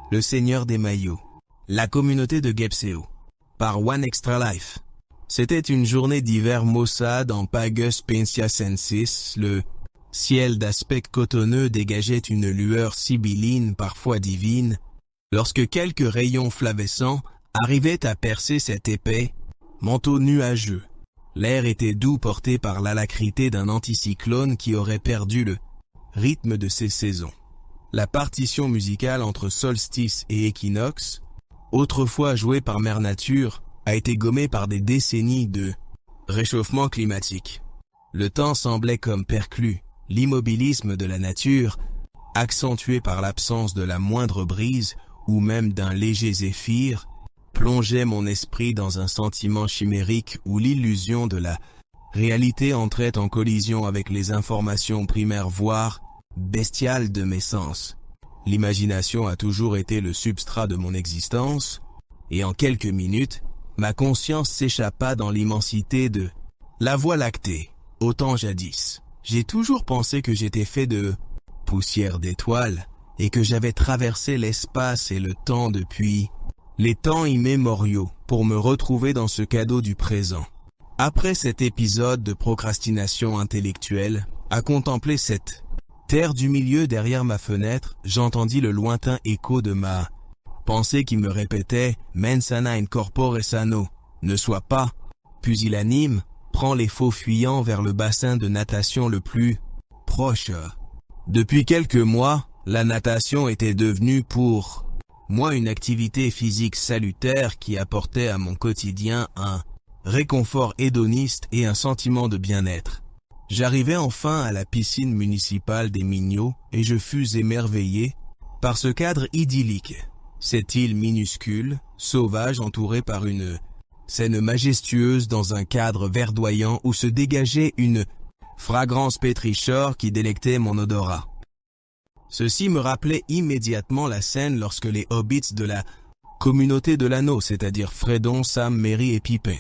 Le Seigneur des Maillots. La communauté de Gepseo. Par One Extra Life. C'était une journée d'hiver maussade en Pagus Pensiacensis. Le ciel d'aspect cotonneux dégageait une lueur sibylline, parfois divine, lorsque quelques rayons flavescents arrivaient à percer cet épais manteau nuageux. L'air était doux, porté par l'alacrité d'un anticyclone qui aurait perdu le rythme de ses saisons. La partition musicale entre solstice et équinoxe, autrefois jouée par Mère Nature, a été gommée par des décennies de réchauffement climatique. Le temps semblait comme perclus, l'immobilisme de la nature, accentué par l'absence de la moindre brise ou même d'un léger zéphyr, plongeait mon esprit dans un sentiment chimérique où l'illusion de la réalité entrait en collision avec les informations primaires voire bestiales de mes sens. L'imagination a toujours été le substrat de mon existence, et en quelques minutes, ma conscience s'échappa dans l'immensité de la Voie lactée. Autant jadis, j'ai toujours pensé que j'étais fait de poussière d'étoiles et que j'avais traversé l'espace et le temps depuis les temps immémoriaux pour me retrouver dans ce cadeau du présent. Après cet épisode de procrastination intellectuelle, à contempler cette terre du milieu derrière ma fenêtre, j'entendis le lointain écho de ma pensée qui me répétait « Mens sana in corpore sano », ne sois pas pusillanime, prends les faux fuyants vers le bassin de natation le plus proche. Depuis quelques mois, la natation était devenue pour moi une activité physique salutaire qui apportait à mon quotidien un réconfort hédoniste et un sentiment de bien-être. J'arrivais enfin à la piscine municipale des Mignots et je fus émerveillé par ce cadre idyllique. Cette île minuscule, sauvage, entourée par une scène majestueuse dans un cadre verdoyant où se dégageait une fragrance pétrichore qui délectait mon odorat. Ceci me rappelait immédiatement la scène lorsque les hobbits de la communauté de l'anneau, c'est-à-dire Fredon, Sam, Merry et Pippin,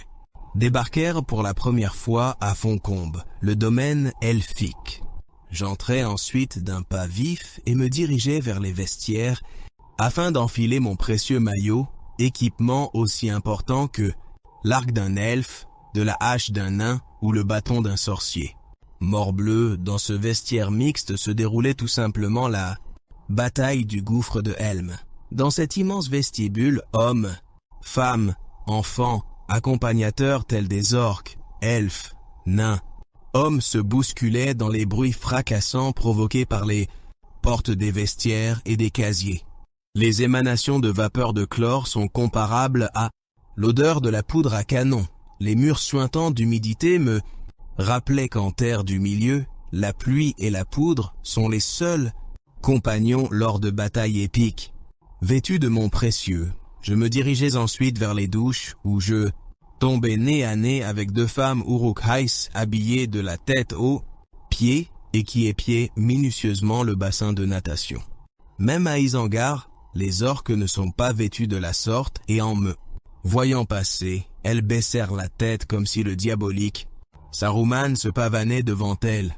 débarquèrent pour la première fois à Foncombe, le domaine elfique. J'entrai ensuite d'un pas vif et me dirigeai vers les vestiaires afin d'enfiler mon précieux maillot, équipement aussi important que l'arc d'un elfe, de la hache d'un nain ou le bâton d'un sorcier. Morbleu, dans ce vestiaire mixte se déroulait tout simplement la bataille du gouffre de Helm. Dans cet immense vestibule, hommes, femmes, enfants, accompagnateurs tels des orques, elfes, nains, hommes se bousculaient dans les bruits fracassants provoqués par les portes des vestiaires et des casiers. Les émanations de vapeur de chlore sont comparables à l'odeur de la poudre à canon. Les murs suintants d'humidité me rappelaient qu'en terre du milieu, la pluie et la poudre sont les seuls compagnons lors de batailles épiques. Vêtu de mon précieux, je me dirigeais ensuite vers les douches où je tombais nez à nez avec deux femmes Uruk-hais habillées de la tête aux pieds et qui épiaient minutieusement le bassin de natation. Même à Isengard, les orques ne sont pas vêtus de la sorte et en me voyant passer, elles baissèrent la tête comme si le diabolique Saruman se pavanait devant elles.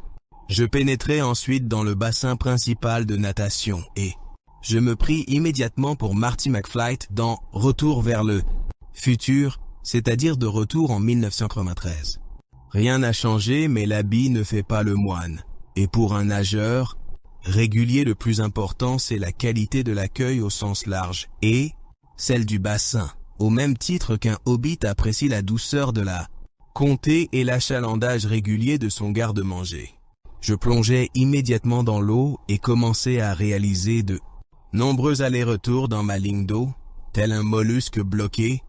Je pénétrai ensuite dans le bassin principal de natation et je me pris immédiatement pour Marty McFly dans Retour vers le futur, c'est-à-dire de retour en 1993. Rien n'a changé, mais l'habit ne fait pas le moine. Et pour un nageur, régulier, le plus important, c'est la qualité de l'accueil au sens large et celle du bassin, au même titre qu'un hobbit apprécie la douceur de la comté et l'achalandage régulier de son garde-manger. Je plongeai immédiatement dans l'eau et commençai à réaliser de nombreux allers-retours dans ma ligne d'eau, tel un mollusque bloqué,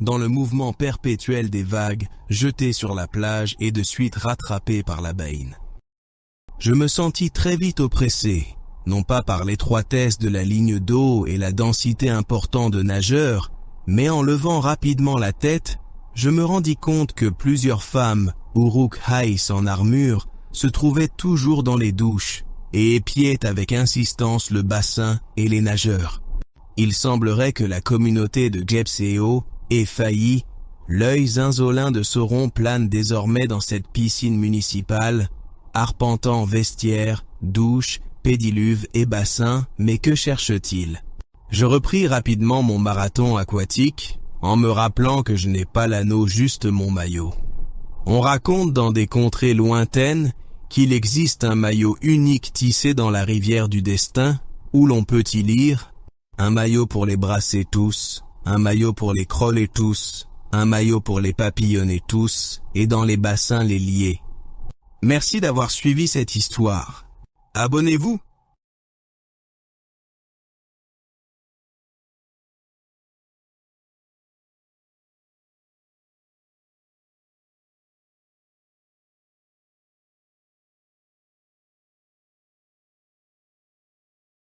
dans le mouvement perpétuel des vagues, jeté sur la plage et de suite rattrapé par la baïne. Je me sentis très vite oppressé, non pas par l'étroitesse de la ligne d'eau et la densité importante de nageurs, mais en levant rapidement la tête, je me rendis compte que plusieurs femmes, Uruk-hais en armure, se trouvaient toujours dans les douches et épiaient avec insistance le bassin et les nageurs. Il semblerait que la communauté de Gepseo ait failli. L'œil zinzolin de Sauron plane désormais dans cette piscine municipale, arpentant vestiaires, douches, pédiluves et bassins, mais que cherche-t-il? Je repris rapidement mon marathon aquatique, en me rappelant que je n'ai pas l'anneau, juste mon maillot. On raconte dans des contrées lointaines qu'il existe un maillot unique tissé dans la rivière du destin, où l'on peut y lire « Un maillot pour les brasser tous, un maillot pour les croller tous, un maillot pour les papillonner tous, et dans les bassins les lier. » Merci d'avoir suivi cette histoire. Abonnez-vous.